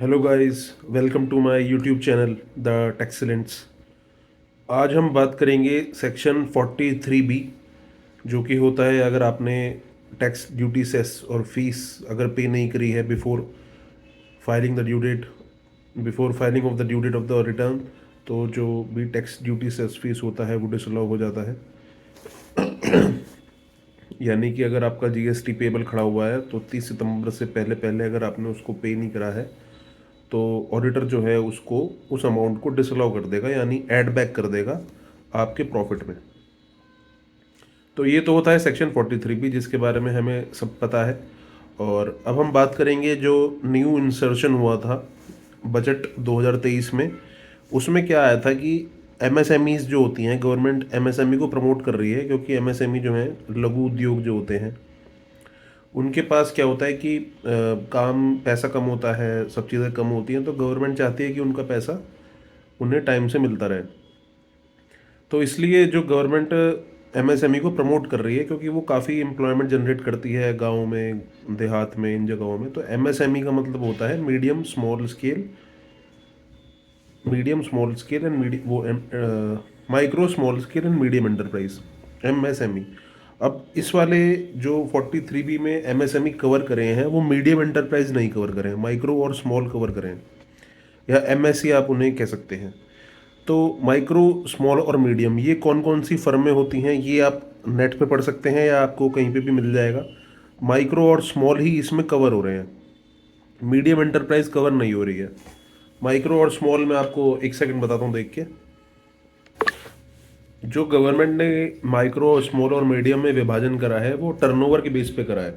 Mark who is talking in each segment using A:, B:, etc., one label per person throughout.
A: Hello guys, welcome to my YouTube channel the techcellents. आज हम बात करेंगे सेक्शन 43B, जो कि होता है अगर आपने टैक्स ड्यूटी सेस और फीस अगर पे नहीं करी है filing the due date before filing of the due date of the return, तो जो भी टैक्स ड्यूटी सेस फीस होता है वो डिसअलाउ हो जाता है। यानी कि अगर आपका जीएसटी पेबल खड़ा हुआ है तो 30 सितंबर से पहले पहले अगर आपने उसको पे नहीं करा है तो ऑडिटर जो है उसको उस अमाउंट को डिसअलाउ कर देगा, यानी ऐड बैक कर देगा आपके प्रॉफिट में। तो ये तो होता है सेक्शन 43B, जिसके बारे में हमें सब पता है। और अब हम बात करेंगे जो न्यू इंसर्शन हुआ था बजट 2023 में। उसमें क्या आया था कि एमएसएमईज जो होती हैं, गवर्नमेंट एमएसएमई को प्रमोट कर रही है, क्योंकि एमएसएमई जो हैं लघु उद्योग जो होते हैं उनके पास क्या होता है कि काम पैसा कम होता है, सब चीज़ें कम होती हैं, तो गवर्नमेंट चाहती है कि उनका पैसा उन्हें टाइम से मिलता रहे। तो इसलिए जो गवर्नमेंट एमएसएमई को प्रमोट कर रही है, क्योंकि वो काफ़ी एम्प्लॉयमेंट जनरेट करती है गाँव में, देहात में, इन जगहों में। तो एमएसएमई का मतलब होता है medium small scale and micro small scale and medium enterprise, MSME. अब इस वाले जो 43B में एमएसएमई कवर करे हैं वो मीडियम एंटरप्राइज नहीं कवर करें, माइक्रो और स्मॉल कवर करें, या एमएससी आप उन्हें कह सकते हैं। तो माइक्रो, स्मॉल और मीडियम, ये कौन कौन सी फर्में होती हैं ये आप नेट पे पढ़ सकते हैं या आपको कहीं पे भी मिल जाएगा। माइक्रो और स्मॉल ही इसमें कवर हो रहे हैं, मीडियम एंटरप्राइज कवर नहीं हो रही है। माइक्रो और स्मॉल में आपको एक सेकंड बताता हूँ देख के। जो गवर्नमेंट ने माइक्रो, स्मॉल और मीडियम में विभाजन करा है वो टर्नओवर के बेस पे करा है।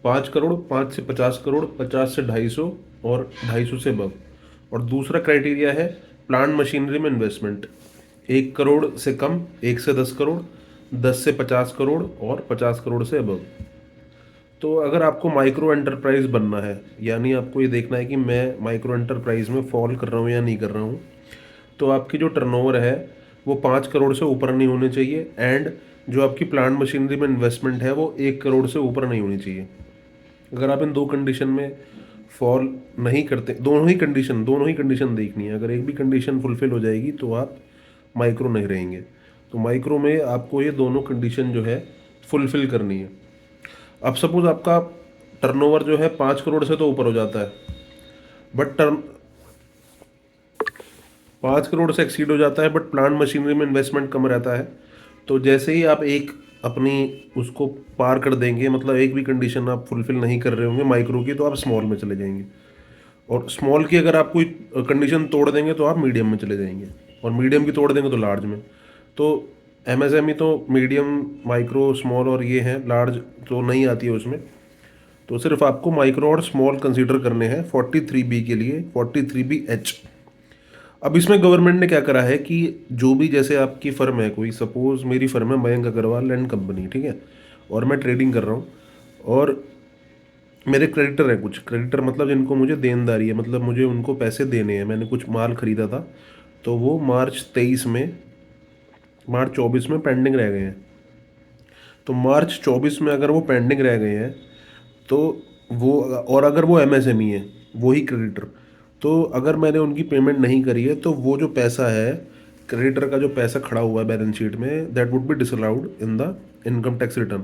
A: 5 करोड़, 5 से 50 करोड़, 50 से 250 और 250 से अबव। और दूसरा क्राइटेरिया है प्लांट मशीनरी में इन्वेस्टमेंट, 1 करोड़ से कम, 1 से 10 करोड़, 10 से 50 करोड़ और 50 करोड़ से अबव। तो अगर आपको माइक्रो एंटरप्राइज बनना है, यानी आपको ये देखना है कि मैं माइक्रो एंटरप्राइज में फॉल कर रहा हूँ या नहीं कर रहा हूँ, तो आपकी जो टर्नओवर है वो 5 करोड़ से ऊपर नहीं होने चाहिए, एंड जो आपकी प्लांट मशीनरी में इन्वेस्टमेंट है वो 1 करोड़ से ऊपर नहीं होनी चाहिए। अगर आप इन दो कंडीशन में फॉल नहीं करते, दोनों ही कंडीशन देखनी है, अगर एक भी कंडीशन फुलफिल हो जाएगी तो आप माइक्रो नहीं रहेंगे। तो माइक्रो में आपको ये दोनों कंडीशन जो है फुलफिल करनी है। अब सपोज आपका टर्नओवर जो है 5 करोड़ से तो ऊपर हो जाता है, बट टर्न 5 करोड़ से एक्सीड हो जाता है, बट प्लांट मशीनरी में इन्वेस्टमेंट कम रहता है। तो जैसे ही आप एक अपनी उसको पार कर देंगे, मतलब एक भी कंडीशन आप फुलफिल नहीं कर रहे होंगे माइक्रो की, तो आप स्मॉल में चले जाएंगे। और स्मॉल की अगर आप कोई कंडीशन तोड़ देंगे तो आप मीडियम में चले जाएंगे, और मीडियम की तोड़ देंगे तो लार्ज में। तो एमएसएमई तो मीडियम, माइक्रो, स्मॉल और ये हैं, लार्ज तो नहीं आती है उसमें। तो सिर्फ आपको माइक्रो और स्मॉल कंसीडर करने हैं 43B के लिए, 43BH। अब इसमें गवर्नमेंट ने क्या करा है कि जो भी, जैसे आपकी फर्म है, कोई सपोज मेरी फर्म है मयंक अग्रवाल एंड कंपनी, ठीक है, और मैं ट्रेडिंग कर रहा हूँ, और मेरे क्रेडिटर हैं, कुछ क्रेडिटर मतलब जिनको मुझे देनदारी है, मतलब मुझे उनको पैसे देने हैं, मैंने कुछ माल खरीदा था, तो वो मार्च 24 में पेंडिंग रह गए हैं। तो मार्च 24 में अगर वो पेंडिंग रह गए हैं तो वो, और अगर वो एमएसएमई है, वही क्रेडिटर, तो अगर मैंने उनकी पेमेंट नहीं करी है तो वो जो पैसा है, क्रेडिटर का जो पैसा खड़ा हुआ है बैलेंस शीट में, that would be disallowed in the income tax return.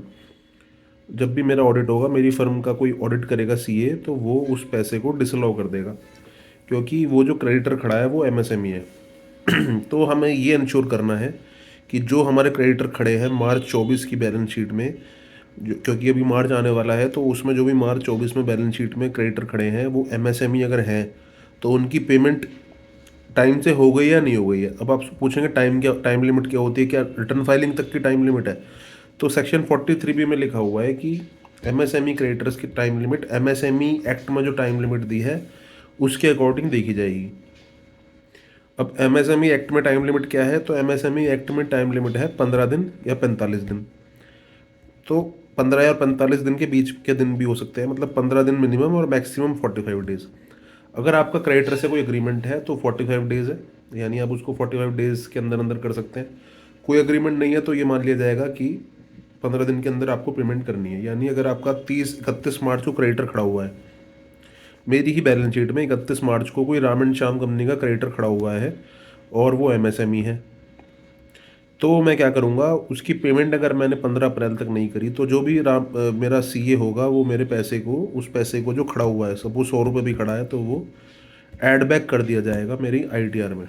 A: जब भी मेरा ऑडिट होगा, मेरी फर्म का कोई ऑडिट करेगा सीए, तो वो उस पैसे को डिसअलाउ कर देगा, क्योंकि वो जो क्रेडिटर खड़ा है वो एमएसएमई है। तो हमें ये इंश्योर करना है कि जो हमारे क्रेडिटर खड़े हैं मार्च 24 की बैलेंस शीट में, क्योंकि अभी मार्च आने वाला है, तो उसमें जो भी मार्च 24 में बैलेंस शीट में क्रेडिटर खड़े हैं वो एमएसएमई अगर हैं, तो उनकी पेमेंट टाइम से हो गई या नहीं हो गई है। अब आप पूछेंगे टाइम लिमिट क्या होती है, क्या रिटर्न फाइलिंग तक की टाइम लिमिट है? तो सेक्शन 43B में लिखा हुआ है कि एमएसएमई क्रेडिटर्स की टाइम लिमिट एमएसएमई एक्ट में जो टाइम लिमिट दी है उसके अकॉर्डिंग देखी जाएगी। अब एमएसएमई एक्ट में टाइम लिमिट क्या है? तो एमएसएमई एक्ट में टाइम लिमिट है 15 दिन या 45 दिन। तो 15 या 45 दिन के बीच के दिन भी हो सकते हैं, मतलब 15 दिन मिनिमम और मैक्सिमम 45 डेज। अगर आपका क्रेडिटर से कोई एग्रीमेंट है तो 45 डेज है, यानी आप उसको 45 डेज के अंदर अंदर कर सकते हैं। कोई एग्रीमेंट नहीं है तो ये मान लिया जाएगा कि 15 दिन के अंदर आपको पेमेंट करनी है। यानी अगर आपका 30-31 मार्च को क्रेडिटर खड़ा हुआ है, मेरी ही बैलेंस शीट में 31 मार्च को कोई राम एंड श्याम कंपनी का क्रेडिटर खड़ा हुआ है और वो एमएसएमई है, तो मैं क्या करूँगा, उसकी पेमेंट अगर मैंने 15 अप्रैल तक नहीं करी तो जो भी मेरा सीए होगा वो मेरे पैसे को, उस पैसे को जो खड़ा हुआ है, सपोज 100 रुपये भी खड़ा है, तो वो ऐड बैक कर दिया जाएगा मेरी आईटीआर में।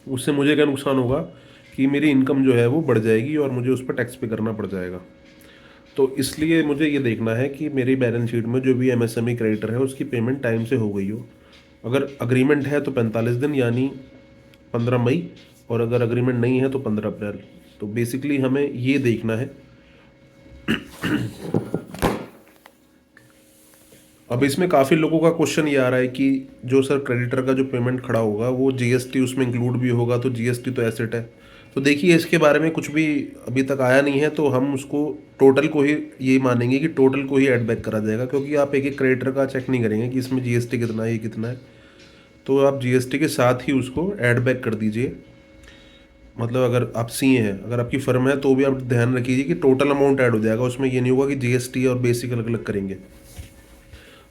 A: उससे मुझे क्या नुकसान होगा कि मेरी इनकम जो है वो बढ़ जाएगी और मुझे उस पर टैक्स पे करना पड़ जाएगा। तो इसलिए मुझे ये देखना है कि मेरी बैलेंस शीट में जो भी एमएसएमई क्रेडिटर है उसकी पेमेंट टाइम से हो गई हो। अगर अग्रीमेंट है तो 45 दिन यानी 15 मई, और अगर अग्रीमेंट नहीं है तो 15 अप्रैल। तो बेसिकली हमें ये देखना है। अब इसमें काफ़ी लोगों का क्वेश्चन ये आ रहा है कि जो सर क्रेडिटर का जो पेमेंट खड़ा होगा वो जीएसटी उसमें इंक्लूड भी होगा, तो जीएसटी तो एसेट है। तो देखिए इसके बारे में कुछ भी अभी तक आया नहीं है, तो हम उसको टोटल को ही ये मानेंगे कि टोटल को ही ऐड बैक करा जाएगा, क्योंकि आप एक एक क्रेडिटर का चेक नहीं करेंगे कि इसमें जीएसटी कितना है, ये कितना है। तो आप जीएसटी के साथ ही उसको ऐड बैक कर दीजिए। मतलब अगर आप सीए हैं, अगर आपकी फर्म है, तो भी आप ध्यान रखिए कि टोटल अमाउंट ऐड हो जाएगा उसमें, ये नहीं होगा कि जीएसटी और बेसिक अलग अलग करेंगे।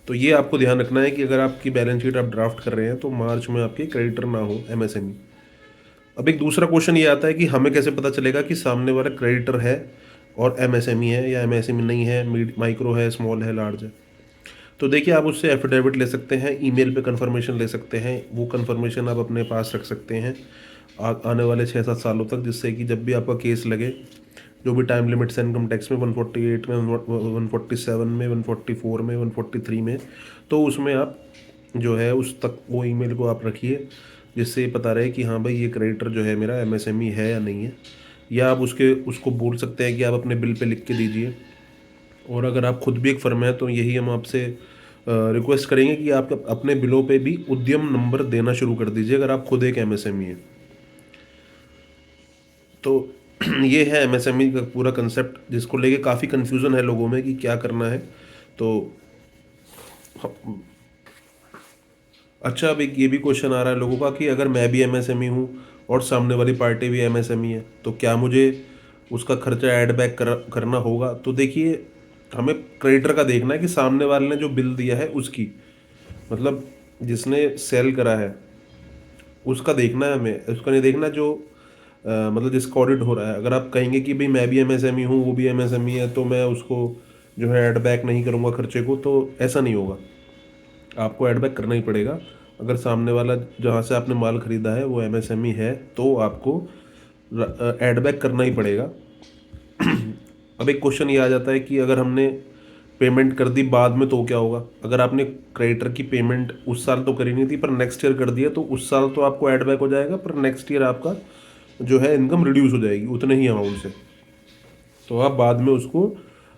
A: तो ये आपको ध्यान रखना है कि अगर आपकी बैलेंस शीट आप ड्राफ्ट कर रहे हैं तो मार्च में आपके क्रेडिटर ना हो एमएसएमई। अब एक दूसरा क्वेश्चन ये आता है कि हमें कैसे पता चलेगा कि सामने वाला क्रेडिटर है और एमएसएमई है या एमएसएमई नहीं है, माइक्रो है, स्मॉल है, लार्ज है। तो देखिए आप उससे एफिडेविट ले सकते हैं, ईमेल पे कंफर्मेशन ले सकते हैं, वो कंफर्मेशन आप अपने पास रख सकते हैं आने वाले 6-7 सालों तक, जिससे कि जब भी आपका केस लगे, जो भी टाइम लिमिट्स है इनकम टैक्स में 148 में, 147 में, 144 में, 143 में, तो उसमें आप जो है उस तक वो ईमेल को आप रखिए, जिससे ये पता रहे कि हाँ भाई ये क्रेडिटर जो है मेरा एमएसएमई है या नहीं है। या आप उसको बोल सकते हैं कि आप अपने बिल पे लिख के दीजिए। और अगर आप खुद भी एक फर्म है तो यही हम आपसे रिक्वेस्ट करेंगे कि आप अपने बिलों पे भी उद्यम नंबर देना शुरू कर दीजिए अगर आप खुद एक एमएसएमई है तो। ये है एमएसएमई का पूरा कंसेप्ट, जिसको लेके काफ़ी कन्फ्यूज़न है लोगों में कि क्या करना है। तो अच्छा, अब एक ये भी क्वेश्चन आ रहा है लोगों का कि अगर मैं भी एमएसएमई हूँ और सामने वाली पार्टी भी एमएसएमई है, तो क्या मुझे उसका खर्चा ऐड बैक करना होगा? तो देखिए हमें क्रेडिटर का देखना है कि सामने वाले ने जो बिल दिया है उसकी, मतलब जिसने सेल करा है उसका देखना है हमें, उसका नहीं देखना जो मतलब जिसका ऑडिट हो रहा है। अगर आप कहेंगे कि भाई मैं भी एमएसएमई हूँ वो भी एमएसएमई है तो मैं उसको जो है ऐड बैक नहीं करूँगा खर्चे को, तो ऐसा नहीं होगा। आपको ऐड बैक करना ही पड़ेगा। अगर सामने वाला जहाँ से आपने माल खरीदा है वो एमएसएमई है तो आपको ऐड बैक करना ही पड़ेगा। अब एक क्वेश्चन ये आ जाता है कि अगर हमने पेमेंट कर दी बाद में तो क्या होगा? अगर आपने क्रेडिटर की पेमेंट उस साल तो करी नहीं थी पर नेक्स्ट ईयर कर दिया, तो उस साल तो आपको ऐड बैक हो जाएगा, पर नेक्स्ट ईयर आपका जो है इनकम रिड्यूस हो जाएगी उतने ही अमाउंट से। तो आप बाद में उसको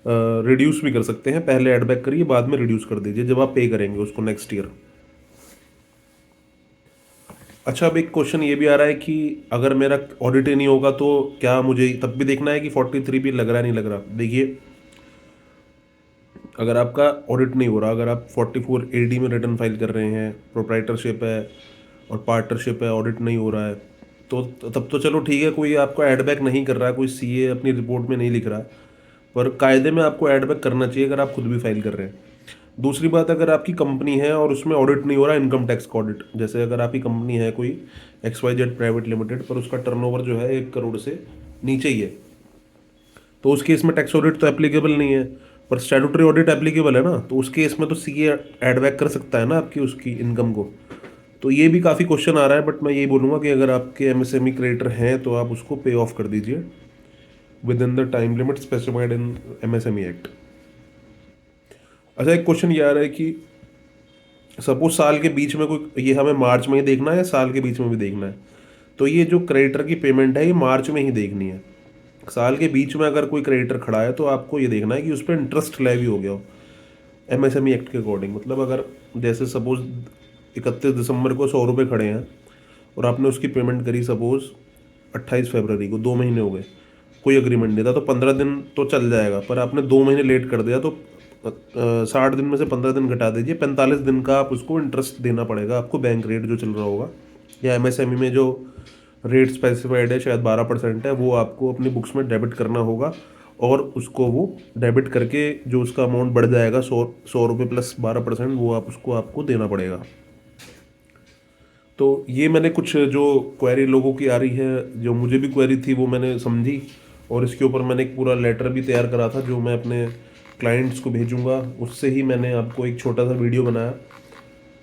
A: रिड्यूस भी कर सकते हैं, पहले ऐड बैक करिए बाद में रिड्यूस कर दीजिए जब आप पे करेंगे उसको नेक्स्ट ईयर। अच्छा, अब एक क्वेश्चन ये भी आ रहा है कि अगर मेरा ऑडिट ही नहीं होगा तो क्या मुझे तब भी देखना है कि 43 भी लग रहा है नहीं लग रहा? देखिए अगर आपका ऑडिट नहीं हो रहा, अगर आप 44 एडी में रिटर्न फाइल कर रहे हैं, प्रोप्राइटरशिप है और पार्टनरशिप है, ऑडिट नहीं हो रहा है, तो तब तो चलो ठीक है, कोई आपको ऐड बैक नहीं कर रहा है, कोई सीए अपनी रिपोर्ट में नहीं लिख रहा है, पर कायदे में आपको ऐड बैक करना चाहिए अगर आप खुद भी फाइल कर रहे हैं। दूसरी बात, अगर आपकी कंपनी है और उसमें ऑडिट नहीं हो रहा, इनकम टैक्स का ऑडिट, जैसे अगर आपकी कंपनी है कोई XYZ प्राइवेट लिमिटेड पर उसका टर्नओवर जो है 1 करोड़ से नीचे ही है, तो उस केस में टैक्स ऑडिट तो एप्लीकेबल नहीं है, पर स्टैट्यूटरी ऑडिट एप्लीकेबल है ना, तो उस केस में तो सीए ऐड बैक कर सकता है ना आपकी उसकी इनकम को। तो ये भी काफ़ी क्वेश्चन आ रहा है, बट मैं यही बोलूँगा कि अगर आपके एमएसएमई क्रेडिटर हैं तो आप उसको पे ऑफ कर दीजिए with in the time limit specified in MSME act. अच्छा, एक क्वेश्चन ये आ रहा है कि सपोज साल के बीच में कोई, ये हमें मार्च में ही देखना है या साल के बीच में भी देखना है? तो ये जो क्रेडिटर की पेमेंट है ये मार्च में ही देखनी है। साल के बीच में अगर कोई क्रेडिटर खड़ा है तो आपको ये देखना है कि उस पर इंटरेस्ट लेवी हो गया हो एमएसएमई एक्ट के अकॉर्डिंग। मतलब अगर जैसे सपोज 31 दिसंबर को 100 रुपये खड़े हैं और आपने उसकी पेमेंट करी सपोज 28 फरवरी को, 2 महीने हो गए, कोई अग्रीमेंट नहीं था, तो 15 दिन तो चल जाएगा, पर आपने 2 महीने लेट कर दिया तो 60 दिन में से 15 दिन घटा दीजिए, 45 दिन का आप उसको इंटरेस्ट देना पड़ेगा आपको, बैंक रेट जो चल रहा होगा, या एमएसएमई में जो रेट स्पेसिफाइड है शायद 12% है, वो आपको अपनी बुक्स में डेबिट करना होगा और उसको वो डेबिट करके जो उसका अमाउंट बढ़ जाएगा 100 रुपये प्लस 12%, वो आप उसको आपको देना पड़ेगा। तो ये मैंने कुछ जो क्वेरी लोगों की आ रही है, जो मुझे भी क्वेरी थी, वो मैंने समझी, और इसके ऊपर मैंने एक पूरा लेटर भी तैयार करा था जो मैं अपने क्लाइंट्स को भेजूंगा। उससे ही मैंने आपको एक छोटा सा वीडियो बनाया।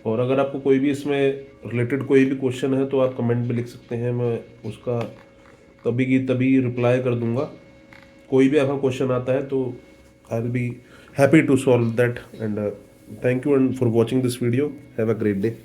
A: और अगर आपको कोई भी इसमें रिलेटेड कोई भी क्वेश्चन है तो आप कमेंट में लिख सकते हैं, मैं उसका तभी की तभी रिप्लाई कर दूंगा। कोई भी आपका क्वेश्चन आता है तो I will be happy to solve that. And thank you and for watching this video. Have a great day.